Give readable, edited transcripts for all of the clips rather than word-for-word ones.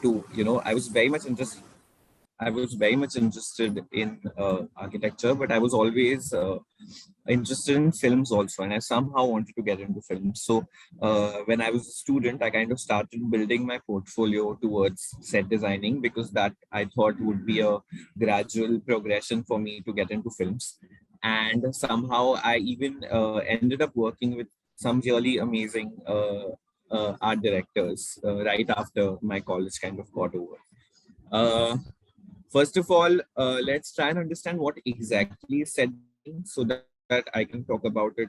to, I was very much interested in architecture, but I was always interested in films also, and I somehow wanted to get into films. So when I was a student, I kind of started building my portfolio towards set designing, because that I thought would be a gradual progression for me to get into films. And somehow I even ended up working with some really amazing art directors right after my college kind of got over. Uh, First of all, let's try and understand what exactly is set design so that I can talk about it,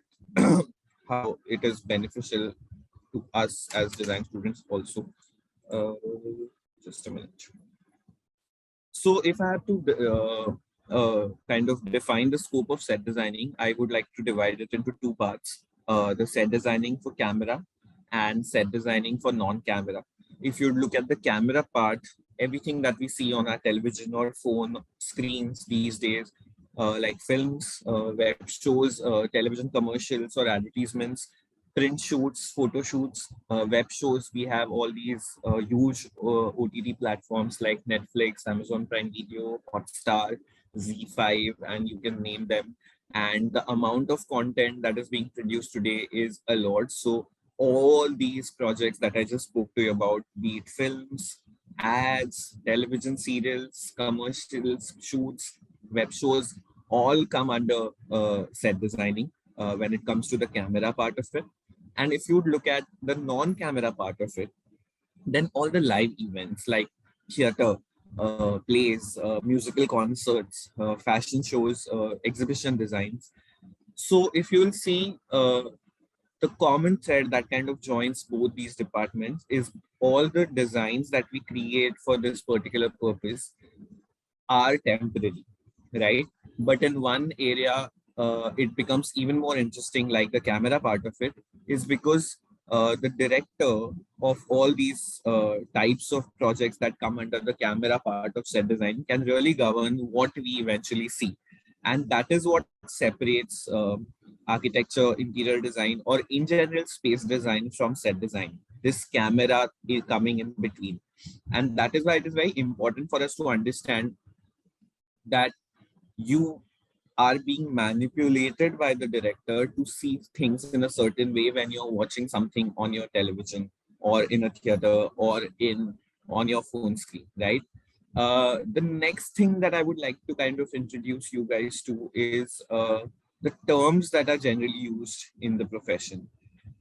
how it is beneficial to us as design students also. Uh, just a minute. So if I have to kind of define the scope of set designing, I would like to divide it into two parts. The set designing for camera and set designing for non-camera. If you look at the camera part, everything that we see on our television or phone screens these days, like films, web shows, television commercials or advertisements, print shoots, photo shoots, web shows. We have all these huge OTT platforms like Netflix, Amazon Prime Video, Hotstar, Z5, and you can name them. And the amount of content that is being produced today is a lot. So all these projects that I just spoke to you about, be it films, ads, television serials, commercials, shoots, web shows, all come under set designing when it comes to the camera part of it. And if you look at the non-camera part of it, then all the live events like theater, plays, musical concerts, fashion shows, exhibition designs. So if you'll see, the common thread that kind of joins both these departments is all the designs that we create for this particular purpose are temporary, right? But in one area, it becomes even more interesting, like the camera part of it, is because the director of all these types of projects that come under the camera part of set design can really govern what we eventually see. And that is what separates architecture, interior design, or in general space design from set design. This camera is coming in between. And that is why it is very important for us to understand that you are being manipulated by the director to see things in a certain way when you're watching something on your television or in a theater or in on your phone screen, right? The next thing that I would like to kind of introduce you guys to is the terms that are generally used in the profession.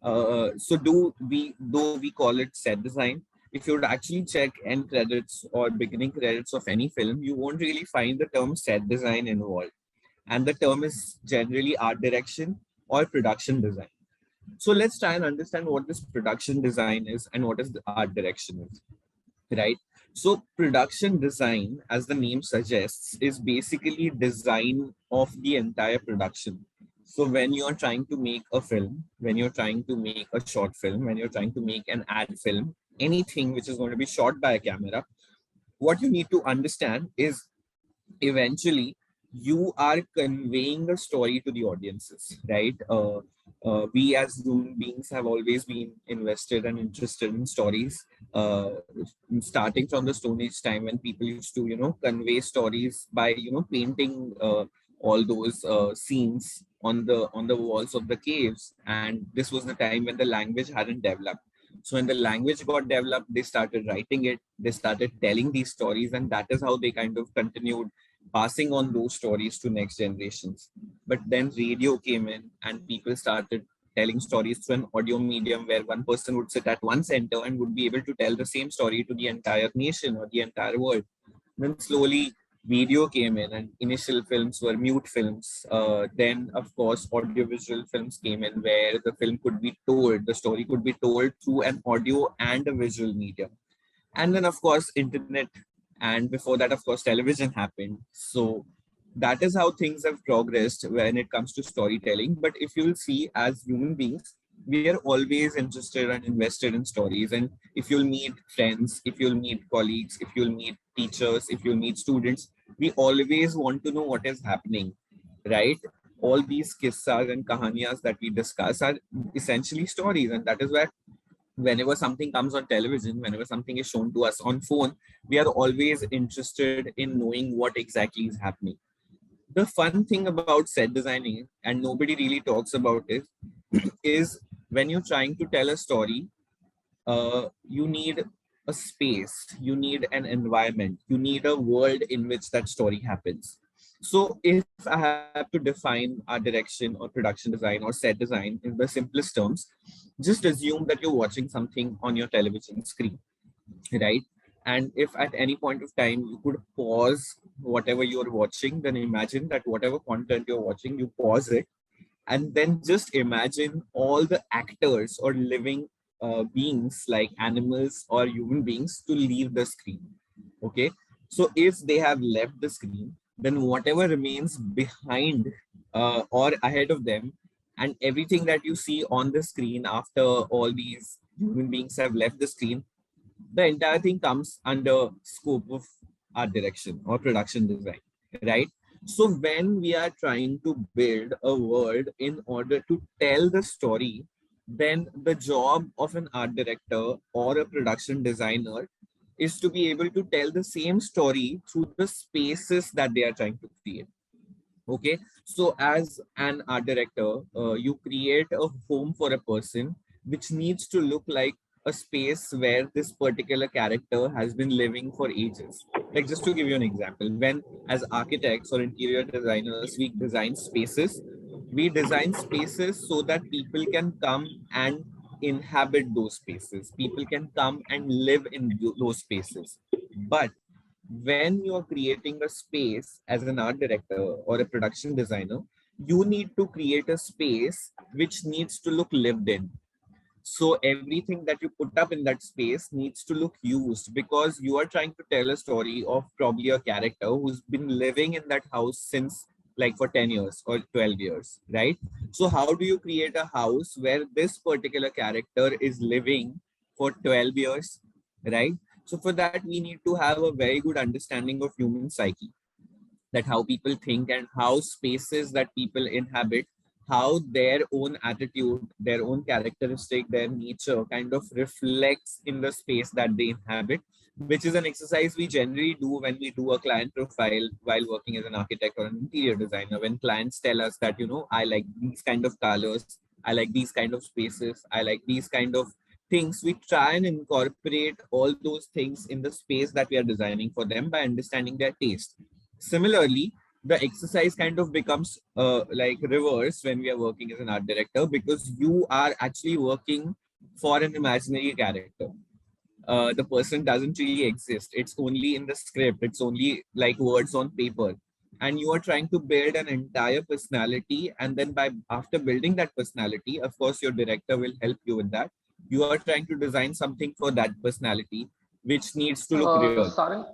Though we call it set design, if you would actually check end credits or beginning credits of any film, you won't really find the term set design involved. And the term is generally art direction or production design. So let's try and understand what this production design is and what is the art direction is, right? So production design, as the name suggests, is basically design of the entire production. So when you're trying to make a film, when you're trying to make a short film, when you're trying to make an ad film, anything which is going to be shot by a camera, what you need to understand is eventually you are conveying a story to the audiences, right? We as human beings have always been invested and interested in stories, starting from the Stone Age time when people used to, convey stories by, painting all those scenes on the walls of the caves. And this was the time when the language hadn't developed. So when the language got developed, they started writing it, they started telling these stories, and that is how they kind of continued passing on those stories to next generations. But then radio came in and people started telling stories through an audio medium where one person would sit at one center and would be able to tell the same story to the entire nation or the entire world. Then slowly video came in and initial films were mute films. Then of course audiovisual films came in where the film could be told, the story could be told through an audio and a visual medium. And then of course internet, and before that of course television happened. So that is how things have progressed when it comes to storytelling. But if you'll see, as human beings, we are always interested and invested in stories. And if you'll meet friends, if you'll meet colleagues, if you'll meet teachers, if you'll meet students, we always want to know what is happening, right? All these kissas and kahaniyas that we discuss are essentially stories, and that is where whenever something comes on television, whenever something is shown to us on phone, we are always interested in knowing what exactly is happening. The fun thing about set designing, and nobody really talks about it, is when you're trying to tell a story, you need a space, you need an environment, you need a world in which that story happens. So if I have to define art direction or production design or set design in the simplest terms, just assume that you're watching something on your television screen, right? And if at any point of time you could pause whatever you're watching, then imagine that whatever content you're watching, you pause it, and then just imagine all the actors or living beings like animals or human beings to leave the screen. Okay, so if they have left the screen, then whatever remains behind or ahead of them, and everything that you see on the screen after all these human beings have left the screen, the entire thing comes under scope of art direction or production design, right? So when we are trying to build a world in order to tell the story, then the job of an art director or a production designer is to be able to tell the same story through the spaces that they are trying to create. Okay, so as an art director, you create a home for a person which needs to look like a space where this particular character has been living for ages. Like, just to give you an example, when as architects or interior designers we design spaces so that people can come and inhabit those spaces, people can come and live in those spaces. But when you're creating a space as an art director or a production designer, you need to create a space which needs to look lived in. So everything that you put up in that space needs to look used, because you are trying to tell a story of probably a character who's been living in that house since like for 10 years or 12 years, right? So how do you create a house where this particular character is living for 12 years, right? So for that, we need to have a very good understanding of human psyche, that how people think and how spaces that people inhabit, how their own attitude, their own characteristic, their nature kind of reflects in the space that they inhabit, which is an exercise we generally do when we do a client profile while working as an architect or an interior designer. When clients tell us that, I like these kind of colors, I like these kind of spaces, I like these kind of things, we try and incorporate all those things in the space that we are designing for them by understanding their taste. Similarly, the exercise kind of becomes like reverse when we are working as an art director, because you are actually working for an imaginary character. The person doesn't really exist. It's only in the script. It's only like words on paper. And you are trying to build an entire personality. And then by after building that personality, of course, your director will help you with that. You are trying to design something for that personality, which needs to look real. Sarang,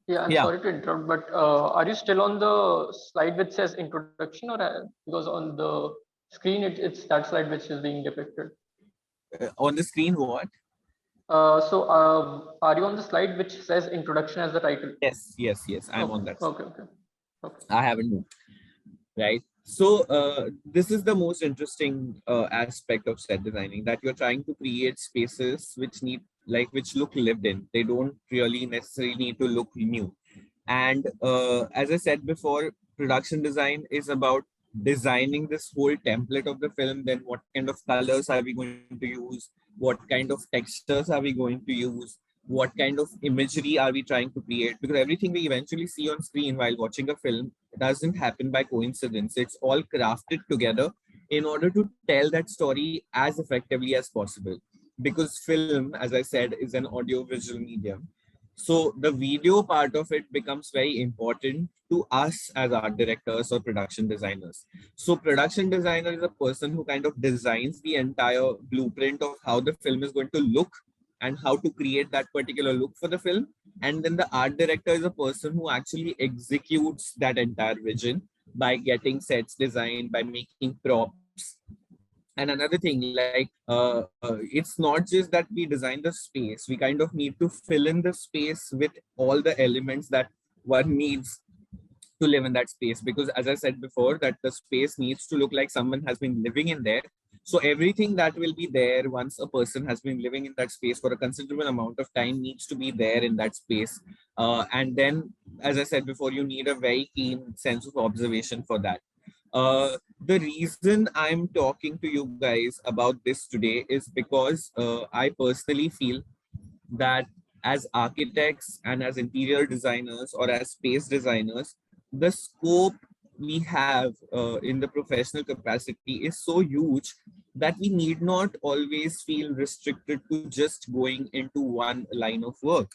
yeah, I'm Yeah. sorry to interrupt, but are you still on the slide which says introduction, or because on the screen it's that slide which is being depicted? On the screen, what? Are you on the slide which says introduction as the title? Yes, yes, yes. I'm Okay, on that. okay, okay, okay. I haven't moved. Right. So this is the most interesting aspect of set designing, that you're trying to create spaces which look lived in. They don't really necessarily need to look new. And as I said before, production design is about designing this whole template of the film. Then what kind of colors are we going to use? What kind of textures are we going to use? What kind of imagery are we trying to create? Because everything we eventually see on screen while watching a film doesn't happen by coincidence. It's all crafted together in order to tell that story as effectively as possible. Because film, as I said, is an audio visual medium. So the video part of it becomes very important to us as art directors or production designers. So production designer is a person who kind of designs the entire blueprint of how the film is going to look and how to create that particular look for the film. And then the art director is a person who actually executes that entire vision by getting sets designed, by making props. And another thing, like it's not just that we design the space, we kind of need to fill in the space with all the elements that one needs to live in that space. Because as I said before, that the space needs to look like someone has been living in there, So everything that will be there once a person has been living in that space for a considerable amount of time needs to be there in that space. And then, as I said before, you need a very keen sense of observation for that. The reason I'm talking to you guys about this today is because I personally feel that as architects and as interior designers or as space designers, the scope we have in the professional capacity is so huge that we need not always feel restricted to just going into one line of work.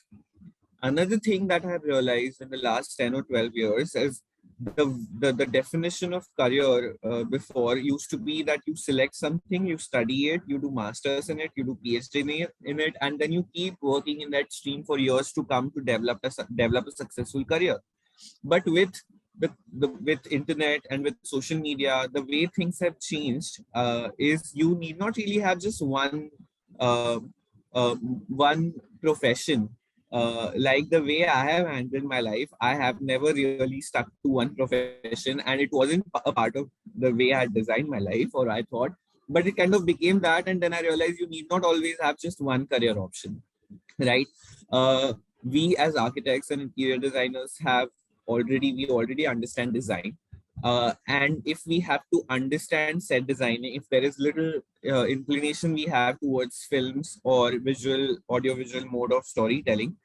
Another thing that I've realized in the last 10 or 12 years is the definition of career before used to be that you select something, you study it, you do masters in it, you do PhD in it, and then you keep working in that stream for years to come to develop a successful career. But with with internet and with social media, the way things have changed is you need not really have just uh, one profession. Like the way I have handled my life, I have never really stuck to one profession, and it wasn't a part of the way I had designed my life, or I thought, but it kind of became that, and then I realized you need not always have just one career option, right? We as architects and interior designers we already understand design, and if we have to understand set designing, if there is little inclination we have towards films or audiovisual mode of storytelling,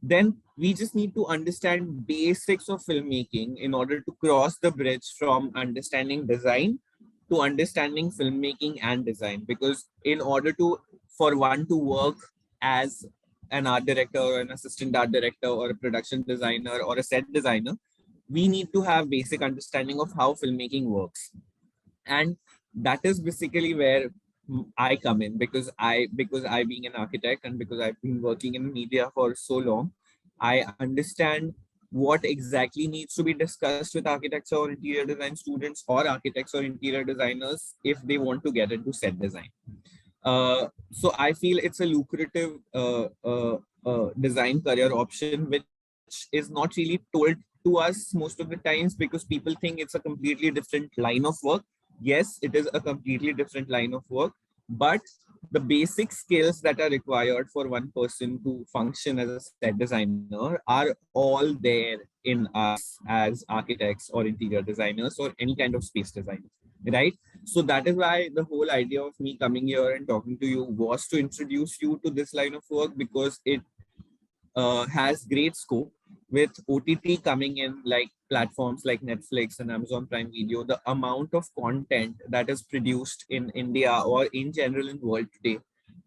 then we just need to understand basics of filmmaking in order to cross the bridge from understanding design to understanding filmmaking and design. Because in order to for one to work as an art director or an assistant art director or a production designer or a set designer, we need to have basic understanding of how filmmaking works. And that is basically where I come in, because I being an architect and because I've been working in media for so long, I understand what exactly needs to be discussed with architecture or interior design students or architects or interior designers if they want to get into set design. So I feel it's a lucrative design career option, which is not really told to us most of the times because people think it's a completely different line of work. Yes, it is a completely different line of work, but the basic skills that are required for one person to function as a set designer are all there in us as architects or interior designers or any kind of space designers, right? So that is why the whole idea of me coming here and talking to you was to introduce you to this line of work, because it has great scope. With OTT coming in, like platforms like Netflix and Amazon Prime Video, the amount of content that is produced in India or in general in world today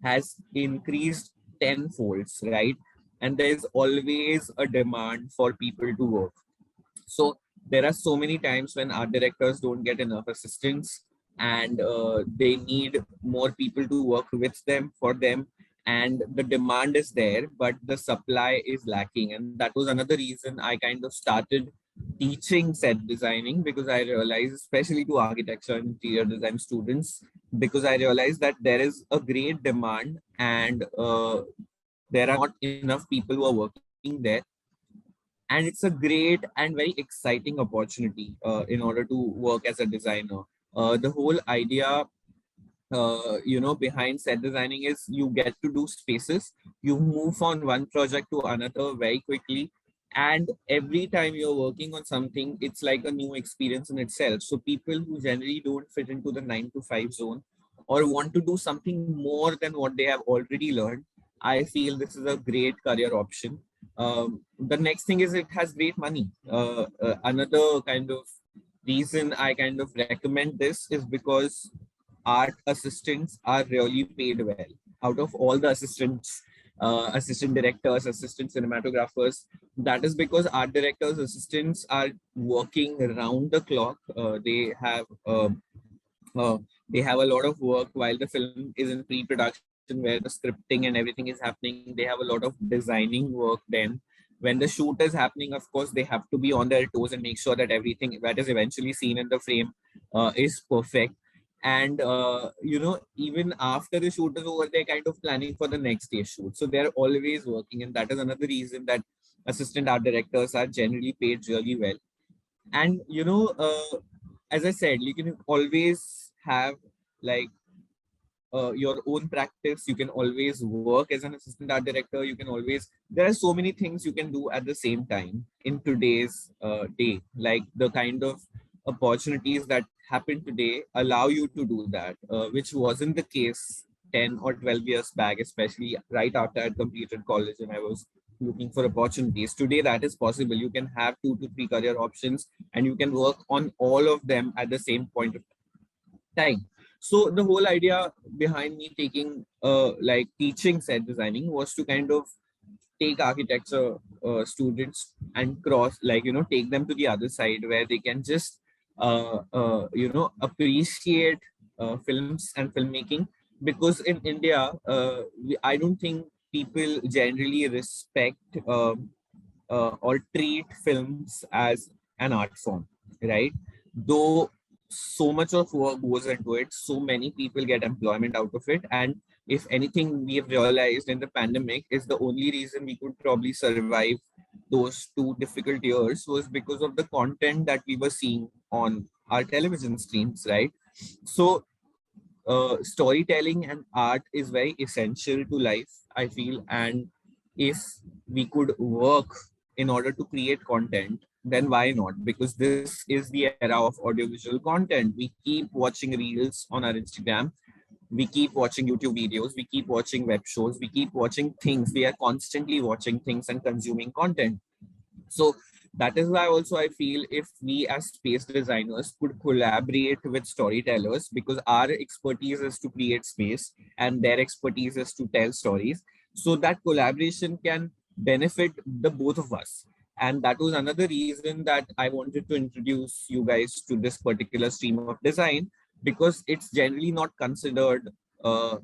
has increased tenfolds, right? And there's always a demand for people to work. So there are so many times when art directors don't get enough assistants, and they need more people to work with them for them, and the demand is there but the supply is lacking. And that was another reason I kind of started teaching set designing, because I realized, especially to architecture and interior design students, because I realized that there is a great demand, and there are not enough people who are working there. And it's a great and very exciting opportunity in order to work as a designer. The whole idea behind set designing is you get to do spaces, you move from one project to another very quickly, and every time you're working on something, it's like a new experience in itself. So people who generally don't fit into the 9 to 5 zone or want to do something more than what they have already learned, I feel this is a great career option. The next thing is it has great money. Another kind of reason I kind of recommend this is because art assistants are really paid well. Out of all the assistants, assistant directors, assistant cinematographers, that is because art directors, assistants are working around the clock. Uh, they have a lot of work while the film is in pre-production, where the scripting and everything is happening. They have a lot of designing work. Then when the shoot is happening, of course they have to be on their toes and make sure that everything that is eventually seen in the frame is perfect. And even after the shoot is over, they're kind of planning for the next day shoot, so they're always working. And that is another reason that assistant art directors are generally paid really well. And as I said, you can always have like your own practice. You can always work as an assistant art director. You can always, there are so many things you can do at the same time in today's day. Like the kind of opportunities that happen today allow you to do that, which wasn't the case 10 or 12 years back, especially right after I completed college and I was looking for opportunities. Today, that is possible. You can have 2 to 3 career options and you can work on all of them at the same point of time. So the whole idea behind me taking like teaching set designing was to kind of take architecture students and cross, like, take them to the other side where they can just appreciate films and filmmaking. Because in India, I don't think people generally respect or treat films as an art form, right? Though so much of work goes into it, so many people get employment out of it. And if anything, we have realized in the pandemic is the only reason we could probably survive those 2 difficult years was because of the content that we were seeing on our television screens, right? So storytelling and art is very essential to life, I feel. And if we could work in order to create content, then why not? Because this is the era of audiovisual content. We keep watching reels on our Instagram, we keep watching YouTube videos, we keep watching web shows, we keep watching things. We are constantly watching things and consuming content. So that is why also I feel if we as space designers could collaborate with storytellers, because our expertise is to create space and their expertise is to tell stories, so that collaboration can benefit the both of us. And that was another reason that I wanted to introduce you guys to this particular stream of design, because it's generally not considered uh,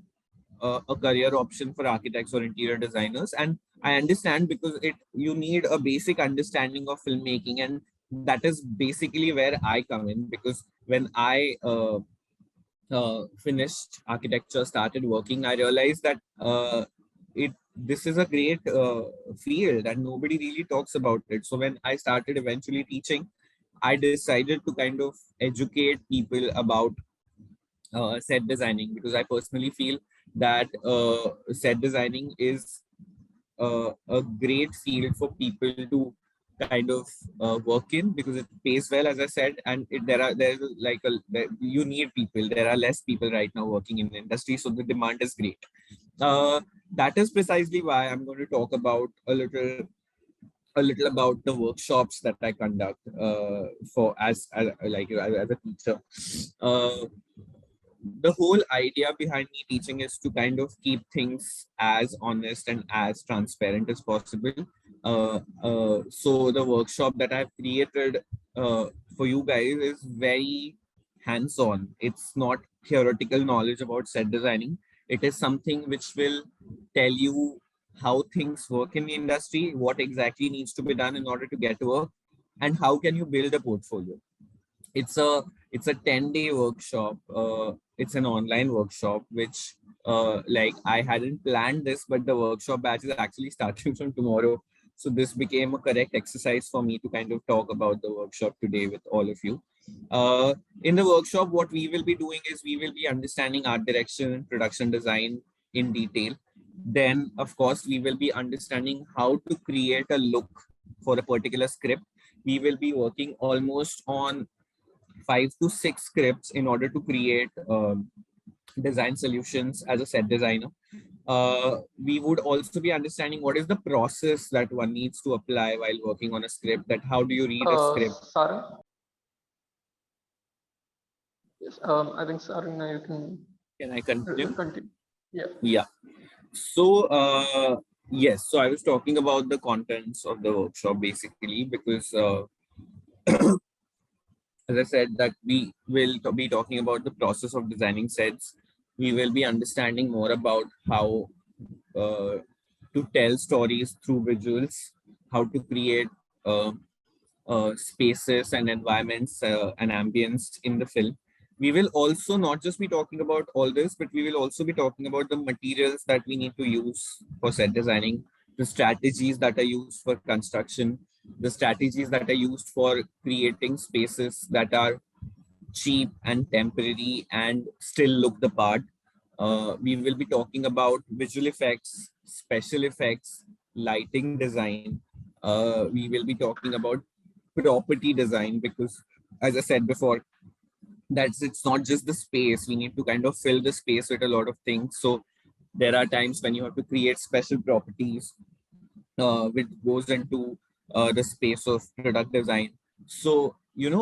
a career option for architects or interior designers. And I understand, because it you need a basic understanding of filmmaking, and that is basically where I come in. Because when I finished architecture, started working, I realized that it this is a great field and nobody really talks about it. So when I started eventually teaching, I decided to kind of educate people about set designing, because I personally feel that set designing is a great field for people to kind of work in, because it pays well, as I said. And there's like you need people. There are less people right now working in the industry, so the demand is great. That is precisely why I'm going to talk about a little about the workshops that I conduct for as a teacher. Uh, the whole idea behind me teaching is to kind of keep things as honest and as transparent as possible. So the workshop that I've created for you guys is very hands-on. It's not theoretical knowledge about set designing. It is something which will tell you how things work in the industry, what exactly needs to be done in order to get work, and how can you build a portfolio. It's a 10-day workshop. It's an online workshop, which like I hadn't planned this, but the workshop batch is actually starting from tomorrow. So this became a correct exercise for me to kind of talk about the workshop today with all of you. In the workshop, what we will be doing is we will be understanding art direction and production design in detail. Then, of course, we will be understanding how to create a look for a particular script. We will be working almost on 5 to 6 scripts in order to create design solutions as a set designer. We would also be understanding what is the process that one needs to apply while working on a script, that how do you read a script. Sarang? Yes, I think Sarang, now you Can I continue? continue. Yeah. Yeah. So, yes, so I was talking about the contents of the workshop basically, because as I said, that we will be talking about the process of designing sets. We will be understanding more about how to tell stories through visuals, how to create spaces and environments and ambience in the film. We will also not just be talking about all this, but we will also be talking about the materials that we need to use for set designing, the strategies that are used for construction, the strategies that are used for creating spaces that are cheap and temporary and still look the part. We will be talking about visual effects, special effects, lighting design. We will be talking about property design because, as I said before, that's it's not just the space. We need to kind of fill the space with a lot of things. So there are times when you have to create special properties which goes into the space of product design. So,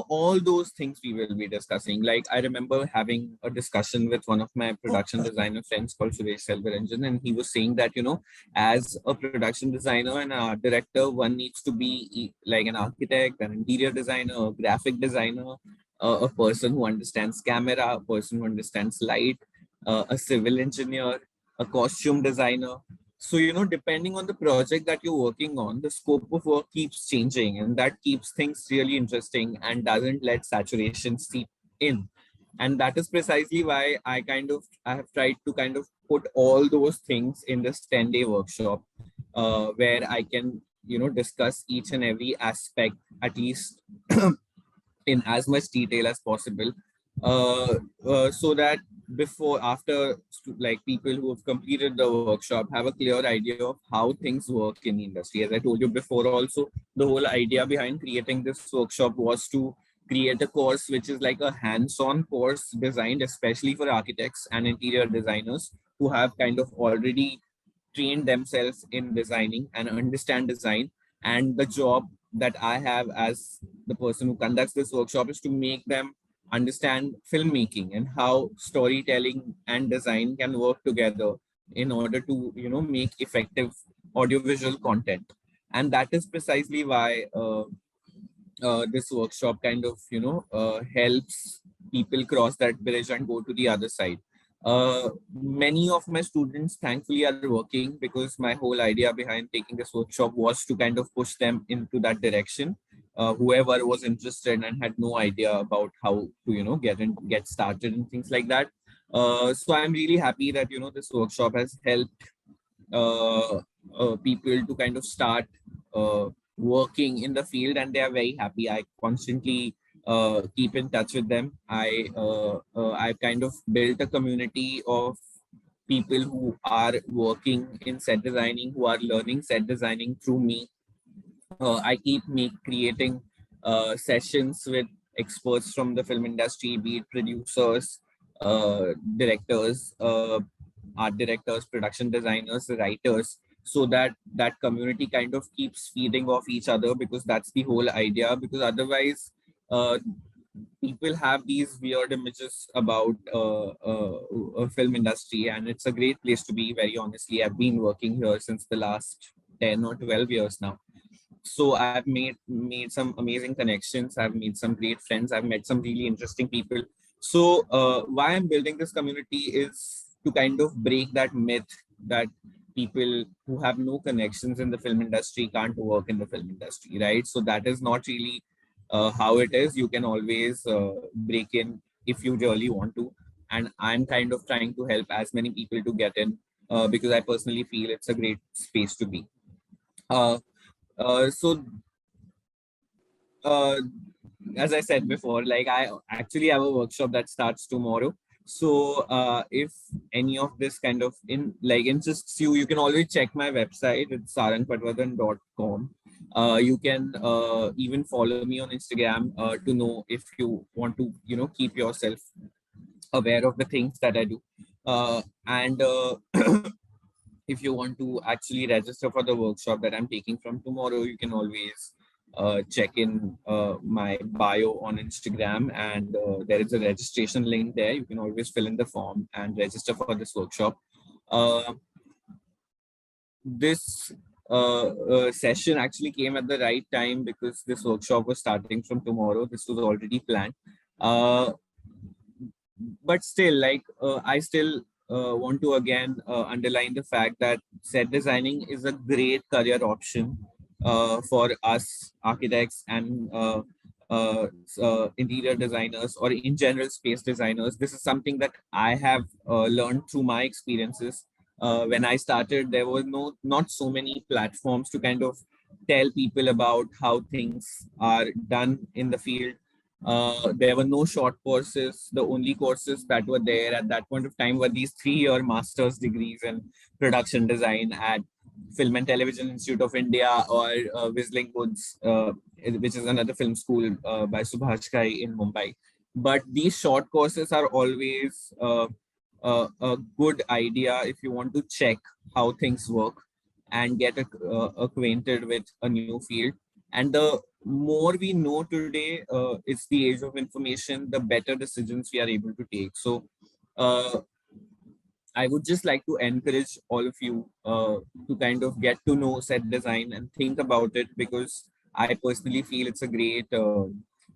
all those things we will be discussing. Like, I remember having a discussion with one of my production designer friends called Suresh Selvaranjan, and he was saying that, as a production designer and an art director, one needs to be like an architect, an interior designer, a graphic designer, a person who understands camera, a person who understands light, a civil engineer, a costume designer. So, depending on the project that you're working on, the scope of work keeps changing, and that keeps things really interesting and doesn't let saturation seep in. And that is precisely why I have tried to kind of put all those things in this 10-day workshop, where I can, discuss each and every aspect, at least in as much detail as possible, so that like people who have completed the workshop have a clear idea of how things work in the industry. As I told you before also, the whole idea behind creating this workshop was to create a course which is like a hands-on course designed especially for architects and interior designers who have kind of already trained themselves in designing and understand design. And the job that I have as the person who conducts this workshop is to make them understand filmmaking and how storytelling and design can work together in order to, make effective audiovisual content. And that is precisely why this workshop kind of helps people cross that bridge and go to the other side. Many of my students thankfully are working because my whole idea behind taking this workshop was to kind of push them into that direction. Whoever was interested and had no idea about how to get started and things like that. So I'm really happy that this workshop has helped uh, people to kind of start uh, working in the field, and they are very happy. I constantly keep in touch with them. I've kind of built a community of people who are working in set designing, who are learning set designing through me. I keep creating sessions with experts from the film industry, be it producers, directors, art directors, production designers, writers, so that that community kind of keeps feeding off each other, because that's the whole idea. Because otherwise, people have these weird images about film industry, and it's a great place to be. Very honestly, I've been working here since the last 10 or 12 years now. So I've made some amazing connections. I've made some great friends. I've met some really interesting people. So why I'm building this community is to kind of break that myth that people who have no connections in the film industry can't work in the film industry, right? So that is not really how it is. You can always break in if you really want to, and I'm kind of trying to help as many people to get in, because I personally feel it's a great space to be. uh, so uh, as I said before, like I actually have a workshop that starts tomorrow. So if any of this kind of interests you, you can always check my website. It's sarangpatwardhan.com. You can even follow me on Instagram to know if you want to, keep yourself aware of the things that I do. And if you want to actually register for the workshop that I'm taking from tomorrow, you can always check in my bio on Instagram, and there is a registration link there. You can always fill in the form and register for this workshop. Uh, this session actually came at the right time because this workshop was starting from tomorrow. This was already planned. Uh, but still, I still want to again underline the fact that set designing is a great career option for us architects and interior designers, or in general space designers. This is something that I have learned through my experiences. When I started, there were not so many platforms to kind of tell people about how things are done in the field. There were no short courses. The only courses that were there at that point of time were these 3-year master's degrees in production design at Film and Television Institute of India, or Whistling Woods, which is another film school by Subhash Ghai in Mumbai. But these short courses are always a good idea if you want to check how things work and get acquainted with a new field. And the more we know today, it's the age of information, the better decisions we are able to take. So uh, I would just like to encourage all of you to kind of get to know set design and think about it, because I personally feel it's a great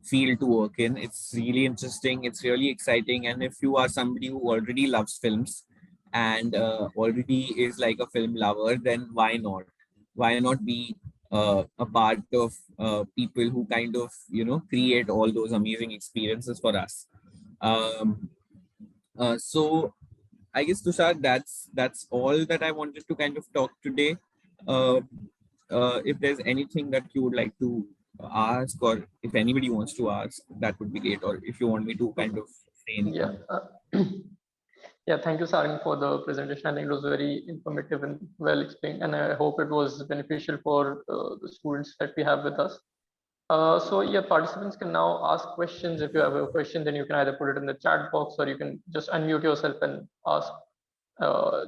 field to work in. It's really interesting, it's really exciting. And if you are somebody who already loves films and already is like a film lover, then why not? Why not be a part of people who kind of, create all those amazing experiences for us? Um, so I guess, Tushar, that's all that I wanted to kind of talk today. Uh, if there's anything that you would like to ask, or if anybody wants to ask, that would be great. Or if you want me to kind of say Yeah. anything. Yeah, thank you, Sarang, for the presentation. I think it was very informative and well explained, and I hope it was beneficial for the students that we have with us. So yeah, participants can now ask questions. If you have a question, then you can either put it in the chat box, or you can just unmute yourself and ask.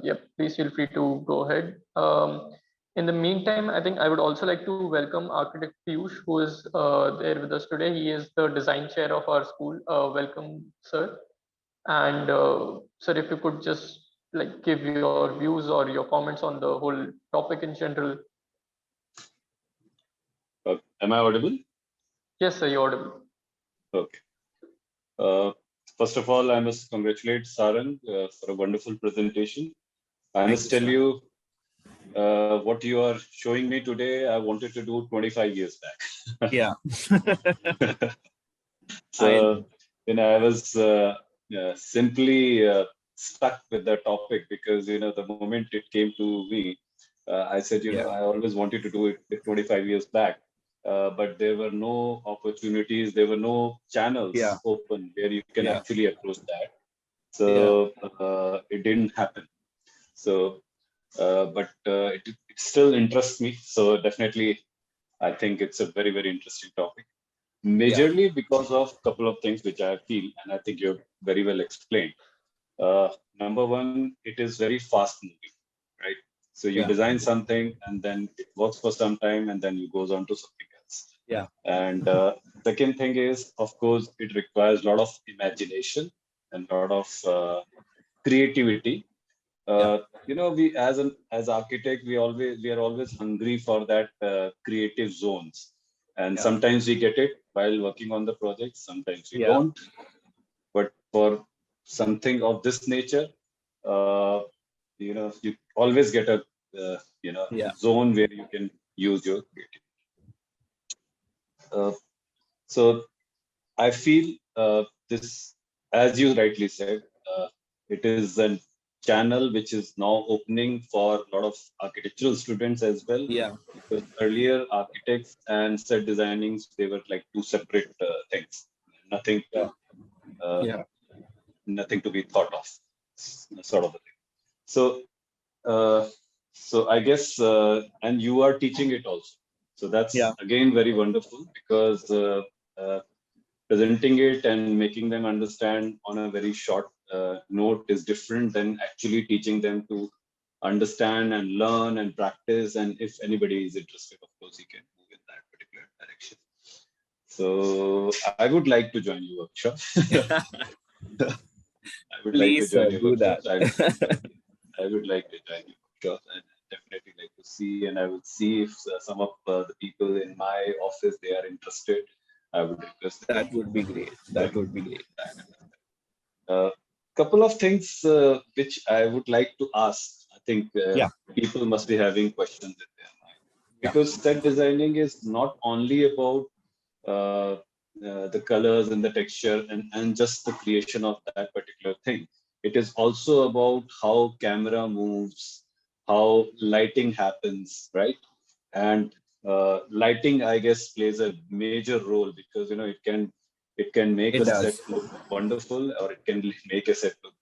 Yeah, please feel free to go ahead. In the meantime, I think I would also like to welcome architect Piyush, who is there with us today. He is the design chair of our school. Welcome, sir. And sir, if you could just like give your views or your comments on the whole topic in general. Am I audible? Yes, sir, you're audible. Okay. Uh, First of all, I must congratulate Sarang for a wonderful presentation. I must tell you, what you are showing me today, I wanted to do 25 years back. Yeah. So, I was simply stuck with the topic because, the moment it came to me, I said, I always wanted to do it 25 years back. But there were no opportunities, there were no channels open where you can actually approach that. So it didn't happen. So, it still interests me. So definitely, I think it's a very, very interesting topic. Majorly because of a couple of things which I feel, and I think you've very well explained. Number one, it is very fast moving, right? So you design something and then it works for some time and then it goes on to something else. Yeah. And second thing is, of course, it requires a lot of imagination and a lot of creativity. We as architect, we are always hungry for that creative zones, and sometimes we get it while working on the project, sometimes we don't. But for something of this nature, you always get a zone where you can use your creativity. So I feel this, as you rightly said, it is a channel which is now opening for a lot of architectural students as well. Yeah. Because earlier architects and set designings, they were like two separate things, nothing to, nothing to be thought of, sort of a thing. So, I guess, and you are teaching it also. So that's again very wonderful, because presenting it and making them understand on a very short note is different than actually teaching them to understand and learn and practice. And if anybody is interested, of course, he can move in that particular direction. So I would like to join your workshop. I would like to join your workshop. I would like to join your workshop, and definitely like to see. And I will see if some of the people in my office, they are interested. I would request them. That would be great. That would be great. Couple of things which I would like to ask. I think people must be having questions in their mind, because set designing is not only about the colors and the texture and just the creation of that particular thing. It is also about how camera moves, how lighting happens, right? And lighting, I guess, plays a major role, because it can It can make It a does. set look wonderful, or it can make a set look,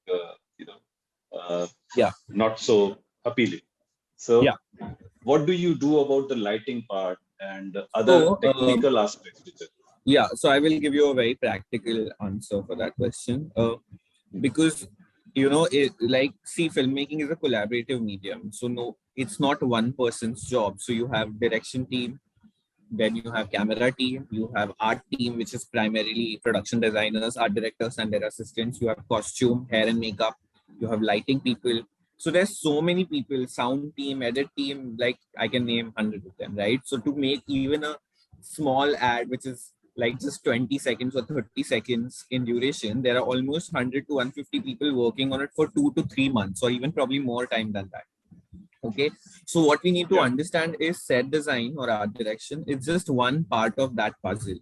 Yeah. not so appealing. So, Yeah. what do you do about the lighting part and the other So, technical aspects? yeah, so I will give you a very practical answer for that question. Because like, see, filmmaking is a collaborative medium. So no, it's not one person's job. So you have direction team, then you have camera team, you have art team, which is primarily production designers, art directors and their assistants. You have costume, hair and makeup, you have lighting people. So there's so many people, sound team, edit team, like I can name 100 of them, right? So to make even a small ad, which is like just 20 seconds or 30 seconds in duration, there are almost 100 to 150 people working on it for 2 to 3 months, or even probably more time than that. Okay, so what we need to understand is set design or art direction. It's just one part of that puzzle.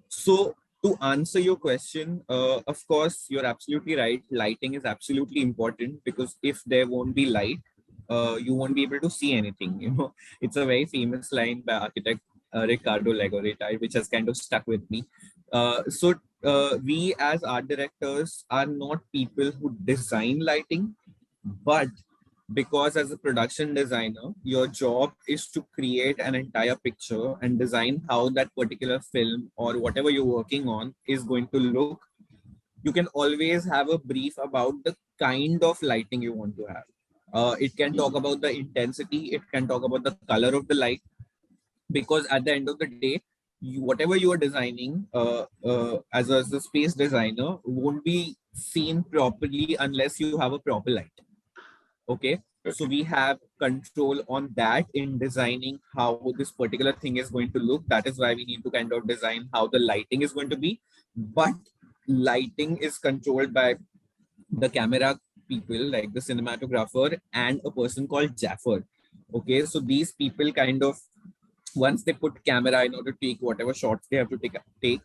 So to answer your question, of course, you're absolutely right. Lighting is absolutely important, because if there won't be light, you won't be able to see anything. It's a very famous line by architect Ricardo Legoretta, which has kind of stuck with me. We as art directors are not people who design lighting, but because as a production designer, your job is to create an entire picture and design how that particular film or whatever you're working on is going to look. You can always have a brief about the kind of lighting you want to have. It can talk about the intensity, it can talk about the color of the light, because at the end of the day, whatever you are designing as a space designer won't be seen properly unless you have a proper light. Okay, so we have control on that in designing how this particular thing is going to look. That is why we need to kind of design how the lighting is going to be. But lighting is controlled by the camera people, like the cinematographer and a person called Jaffer. Okay, so these people kind of, once they put camera in order to take whatever shots they have to take,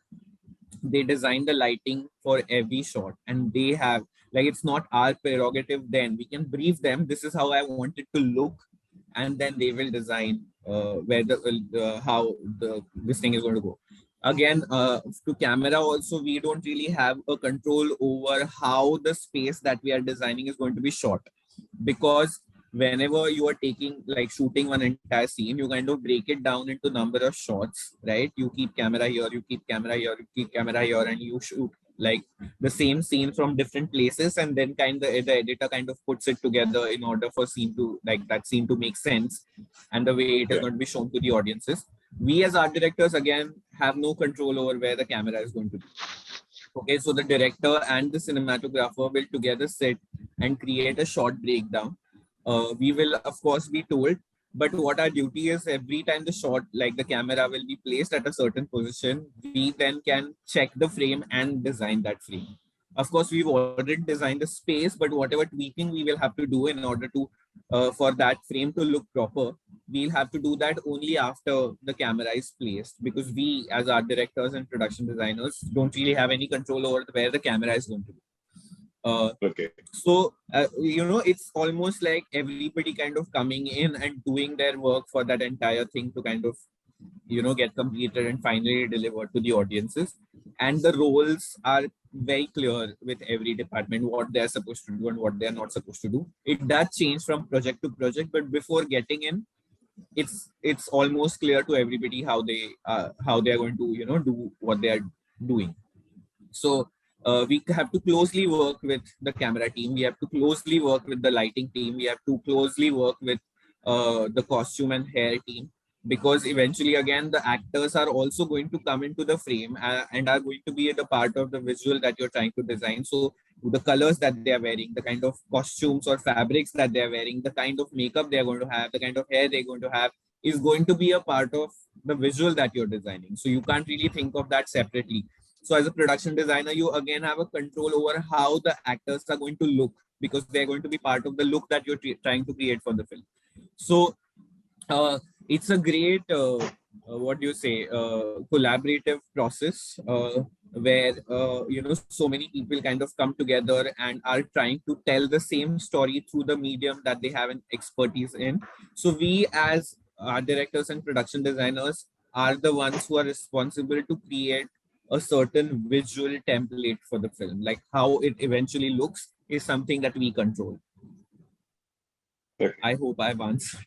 they design the lighting for every shot, and they have, like, it's not our prerogative. Then we can brief them, this is how I want it to look, and then they will design where the how the this thing is going to go. Again, to camera also, we don't really have a control over how the space that we are designing is going to be shot, because whenever you are taking, like, shooting one entire scene, you kind of break it down into number of shots, right? You keep camera here, you keep camera here, you keep camera here, and you shoot like the same scene from different places, and then kind of the editor kind of puts it together in order for scene to, like, that scene to make sense and the way it is going to be shown to the audiences. We as art directors, again, have no control over where the camera is going to be. Okay, so the director and the cinematographer will together sit and create a short breakdown. We will, of course, be told, but what our duty is, every time the shot, like the camera will be placed at a certain position, we then can check the frame and design that frame. Of course, we've already designed the space, but whatever tweaking we will have to do in order to, for that frame to look proper, we'll have to do that only after the camera is placed, because we as art directors and production designers don't really have any control over where the camera is going to be. So it's almost like everybody kind of coming in and doing their work for that entire thing to kind of get completed and finally delivered to the audiences. And the roles are very clear with every department, what they're supposed to do and what they're not supposed to do. It does change from project to project, but before getting in, it's almost clear to everybody how they are going to do what they are doing. So we have to closely work with the camera team, we have to closely work with the lighting team, we have to closely work with the costume and hair team, because eventually, again, the actors are also going to come into the frame and are going to be the part of the visual that you're trying to design. So the colors that they are wearing, the kind of costumes or fabrics that they are wearing, the kind of makeup they are going to have, the kind of hair they're going to have, is going to be a part of the visual that you're designing. So you can't really think of that separately. So as a production designer, you again have a control over how the actors are going to look, because they're going to be part of the look that you're trying to create for the film. So it's a great, what do you say, collaborative process where, so many people kind of come together and are trying to tell the same story through the medium that they have an expertise in. So we as art directors and production designers are the ones who are responsible to create a certain visual template for the film. Like how it eventually looks is something that we control. Okay. I hope I've answered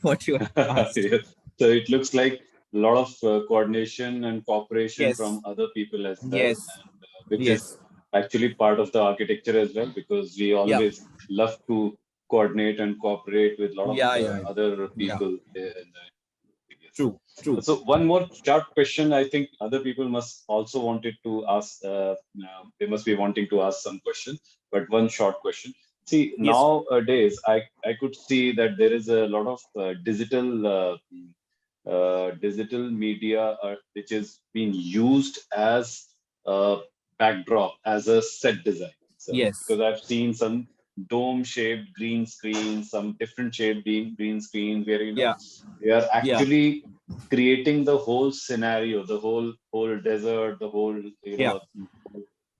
what you asked. Yes. So it looks like a lot of coordination and cooperation from Yes, other people as well, yes, and which is yes. actually part of the architecture as well, because we Yeah, always love to coordinate and cooperate with a lot of yeah, yeah, other yeah. people in the yes. True, true. So one more short question. I think other people must also wanted to ask. They must be wanting to ask some question, but one short question. See, Yes, nowadays I could see that there is a lot of digital media which is being used as a backdrop, as a set design. So yes, because I've seen some dome-shaped green screen, some different shaped green screen where yeah, they are yeah, actually creating the whole scenario, the whole desert, the whole yeah,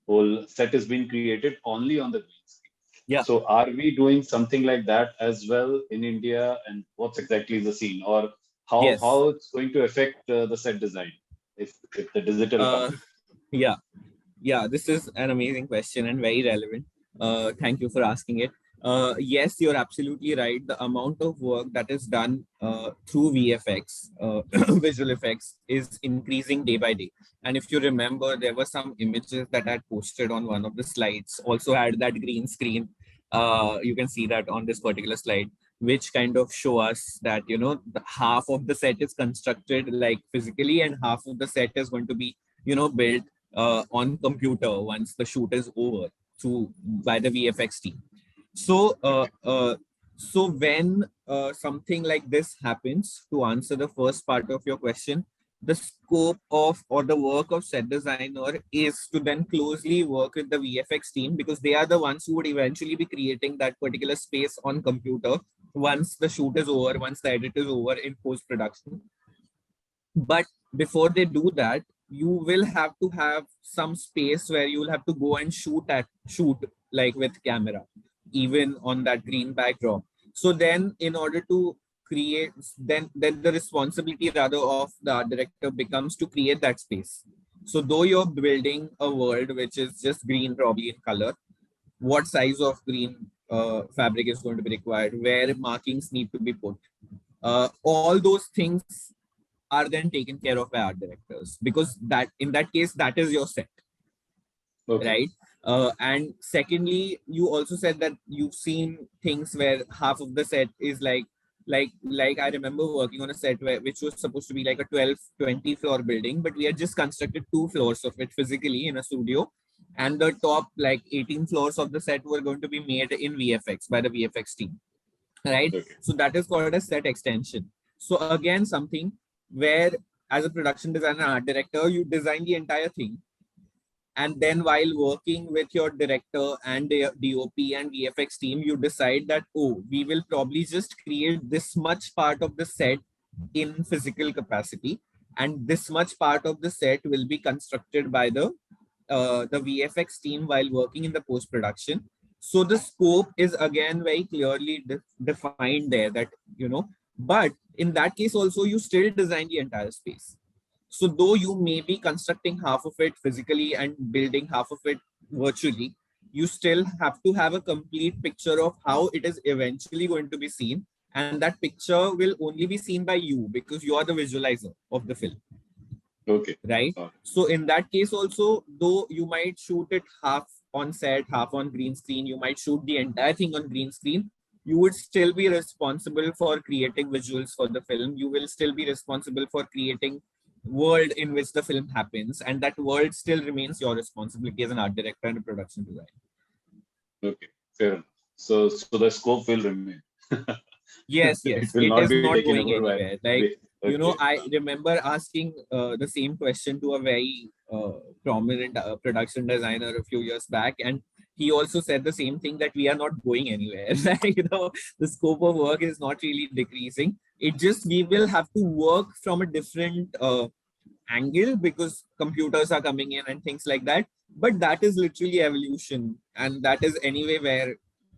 whole set is being created only on the green screen. yeah. So are we doing something like that as well in India? And what's exactly the scene, or Yes. how it's going to affect the set design if the digital Uh, comes in? yeah. Yeah, this is an amazing question and very relevant. Thank you for asking it. Yes, you're absolutely right. The amount of work that is done through VFX, visual effects, is increasing day by day. And if you remember, there were some images that I had posted on one of the slides, also had that green screen. You can see that on this particular slide, which kind of show us that, half of the set is constructed like physically, and half of the set is going to be, built on computer once the shoot is over through by the VFX team. So, Okay. when something like this happens, to answer the first part of your question, the scope of or the work of set designer is to then closely work with the VFX team, because they are the ones who would eventually be creating that particular space on computer once the shoot is over, once the edit is over in post production. But before they do that, you will have to have some space where you will have to go and shoot like with camera, even on that green backdrop. So then in order to create, then the responsibility rather of the art director becomes to create that space. So though you're building a world which is just green probably in color, what size of green fabric is going to be required, where markings need to be put, all those things are then taken care of by art directors, because that in that case that is your set, Okay. right? And secondly, you also said that you've seen things where half of the set is like I remember working on a set which was supposed to be like a 12-20 floor building, but we had just constructed 2 floors of it physically in a studio, and the top like 18 floors of the set were going to be made in VFX by the VFX team, right? Okay. So that is called a set extension. So again, something where as a production designer, art director, you design the entire thing, and then while working with your director and the DOP and VFX team, you decide that, oh, we will probably just create this much part of the set in physical capacity, and this much part of the set will be constructed by the VFX team while working in the post production. So the scope is again very clearly defined there, that but in that case also you still design the entire space. So though you may be constructing half of it physically and building half of it virtually, you still have to have a complete picture of how it is eventually going to be seen. And that picture will only be seen by you, because you are the visualizer of the film, Okay. right? So in that case also, though you might shoot it half on set, half on green screen, you might shoot the entire thing on green screen, you would still be responsible for creating visuals for the film. You will still be responsible for creating world in which the film happens, and that world still remains your responsibility as an art director and a production designer. Okay. Fair enough. So the scope will remain. Yes, It yes, will it not is be not taken going over by. anywhere. Like, Okay. I remember asking the same question to a very prominent production designer a few years back, and he also said the same thing, that we are not going anywhere. Like, the scope of work is not really decreasing. It just, we will have to work from a different angle, because computers are coming in and things like that. But that is literally evolution, and that is anyway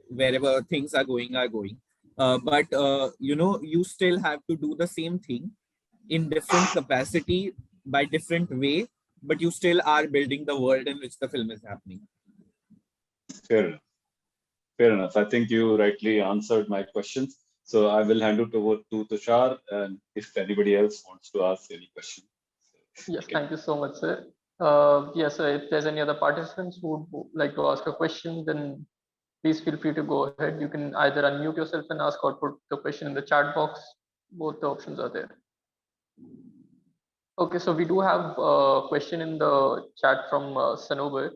wherever things are going are going. But you still have to do the same thing in different capacity by different way, but you still are building the world in which the film is happening. Fair enough. Fair enough. I think you rightly answered my questions. So I will hand it over to Tushar, and if anybody else wants to ask any question. Yes, thank you so much, sir. Yes, so if there's any other participants who would like to ask a question, then please feel free to go ahead. You can either unmute yourself and ask or put the question in the chat box. Both the options are there. Okay, so we do have a question in the chat from Sanober.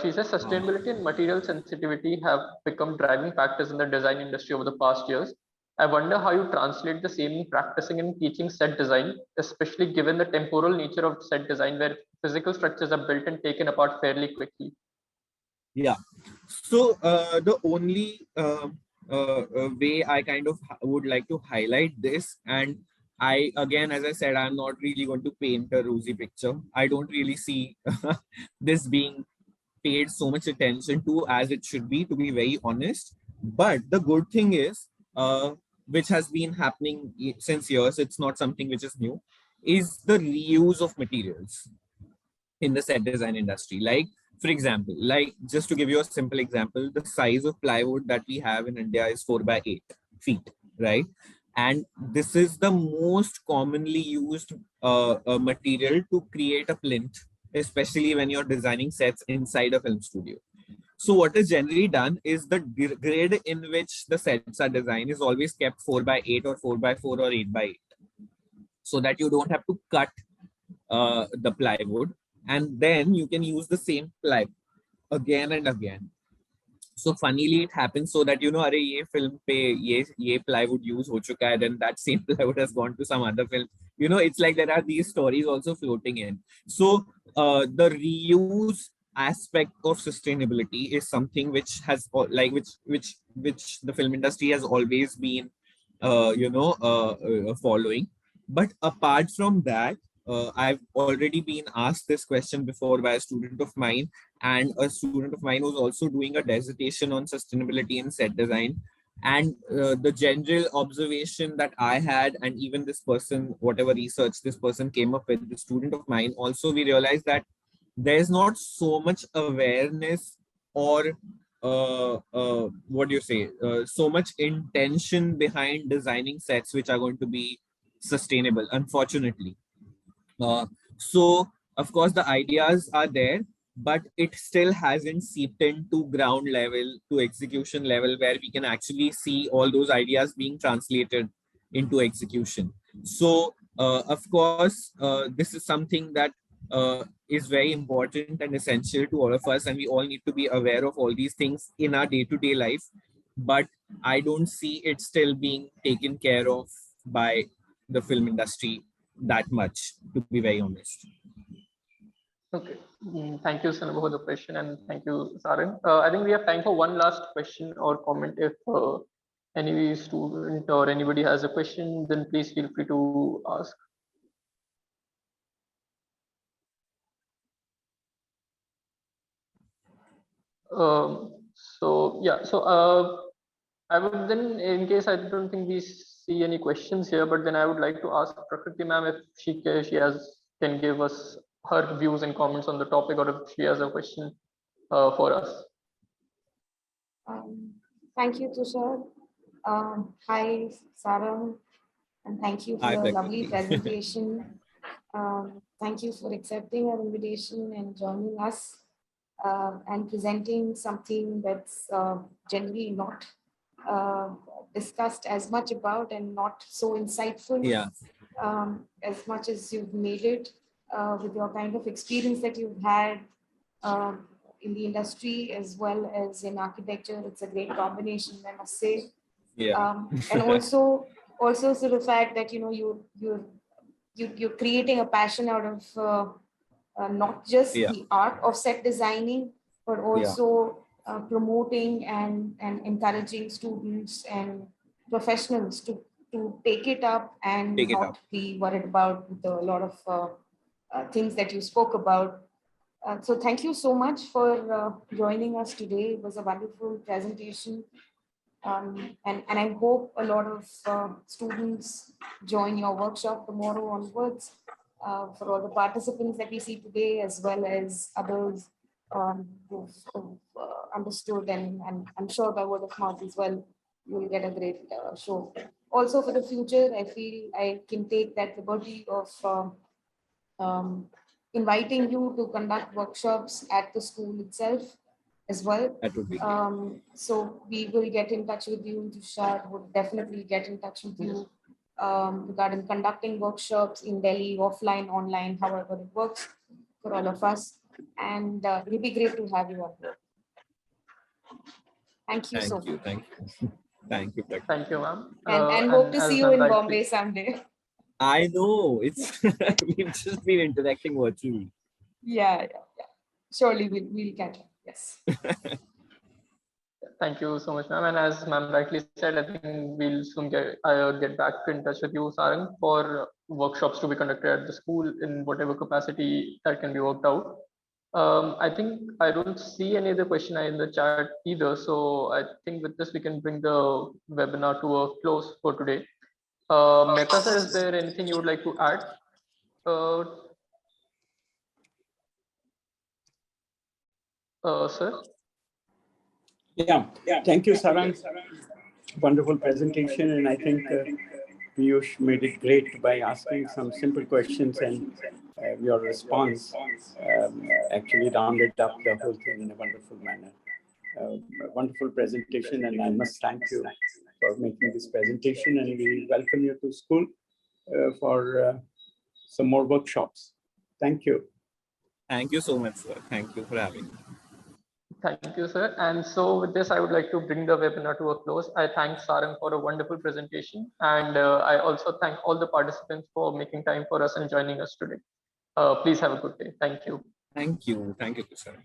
She says sustainability and material sensitivity have become driving factors in the design industry over the past years. I wonder how you translate the same in practicing and teaching set design, especially given the temporal nature of set design where physical structures are built and taken apart fairly quickly. Yeah. So the only way I kind of would like to highlight this, and I, again, as I said, I'm not really going to paint a rosy picture. I don't really see this being paid so much attention to as it should be, to be very honest. But the good thing is, which has been happening since years, it's not something which is new, is the reuse of materials in the set design industry. Like, for example, like just to give you a simple example, the size of plywood that we have in India is 4 by 8 feet, right? And this is the most commonly used material to create a plinth, especially when you're designing sets inside a film studio. So what is generally done is the grid in which the sets are designed is always kept 4 by 8 or 4 by 4 or 8 by 8, so that you don't have to cut the plywood, and then you can use the same ply again and again. So funnily it happens so that, you know, अरे ये film पे ये plywood use हो चुका है, then that same plywood has gone to some other film. You know, it's like there are these stories also floating in. So the reuse aspect of sustainability is something which has like which the film industry has always been following. But apart from that, I've already been asked this question before by a student of mine, and a student of mine was also doing a dissertation on sustainability in set design. And the general observation that I had, and even this person, whatever research this person came up with, the student of mine, also we realized that there's not so much awareness or what do you say, so much intention behind designing sets which are going to be sustainable, unfortunately. So of course the ideas are there, but it still hasn't seeped into ground level to execution level where we can actually see all those ideas being translated into execution. So of course this is something that is very important and essential to all of us, and we all need to be aware of all these things in our day-to-day life. But I don't see it still being taken care of by the film industry that much, to be very honest. Okay, thank you, Sanabha, for the question, and thank you, Sarang. I think we have time for one last question or comment. If any student or anybody has a question, then please feel free to ask. So yeah, so I would then, in case I don't think we see any questions here, but then I would like to ask Prakriti ma'am if she can give us her views and comments on the topic, or if she has a question for us. Thank you, Tushar. Hi, Sarang, and thank you for Hi, the Prakriti. lovely presentation. Thank you for accepting our invitation and joining us and presenting something that's generally not discussed as much about and not so insightful Yeah. as much as you've made it with your kind of experience that you've had in the industry as well as in architecture. It's a great combination, I must say. Yeah. And also so the fact that you're creating a passion out of not just Yeah. the art of set designing, but also promoting and encouraging students and professionals to take it up and Take it not up. be worried about a lot of things that you spoke about. So thank you so much for joining us today. It was a wonderful presentation. And I hope a lot of students join your workshop tomorrow onwards. for all the participants that we see today, as well as others who've understood, and I'm sure by word of mouth as well, you'll get a great show. Also for the future, I feel I can take that liberty of inviting you to conduct workshops at the school itself as well. That would be great. So we will get in touch with you. Tushar would definitely get in touch with you regarding conducting workshops in Delhi, offline, online, however it works for all of us. And it'll be great to have you on board. Thank you so much. Thank you. Thank you. Thank you, ma'am. And hope to as see you ma'am in rightly- Bombay someday. I know, it's we've just been interacting virtually. Yeah. Surely we'll catch up. Yes. Thank you so much, ma'am. And as ma'am rightly said, I think we'll soon get back in touch with you, Sarang, for workshops to be conducted at the school in whatever capacity that can be worked out. I think I don't see any other question in the chat either. So I think with this, we can bring the webinar to a close for today. Mehta sir, is there anything you would like to add? Sir? Yeah, thank you, Sarang. Wonderful presentation, and I think Piyush made it great by asking some simple questions, and your response actually rounded up the whole thing in a wonderful manner. A wonderful presentation, and I must thank you for making this presentation, and we welcome you to school for some more workshops. Thank you. Thank you so much, sir. Thank you for having me. Thank you, sir. And so with this, I would like to bring the webinar to a close. I thank Sarang for a wonderful presentation. And I also thank all the participants for making time for us and joining us today. Please have a good day. Thank you. Thank you. Thank you, sir.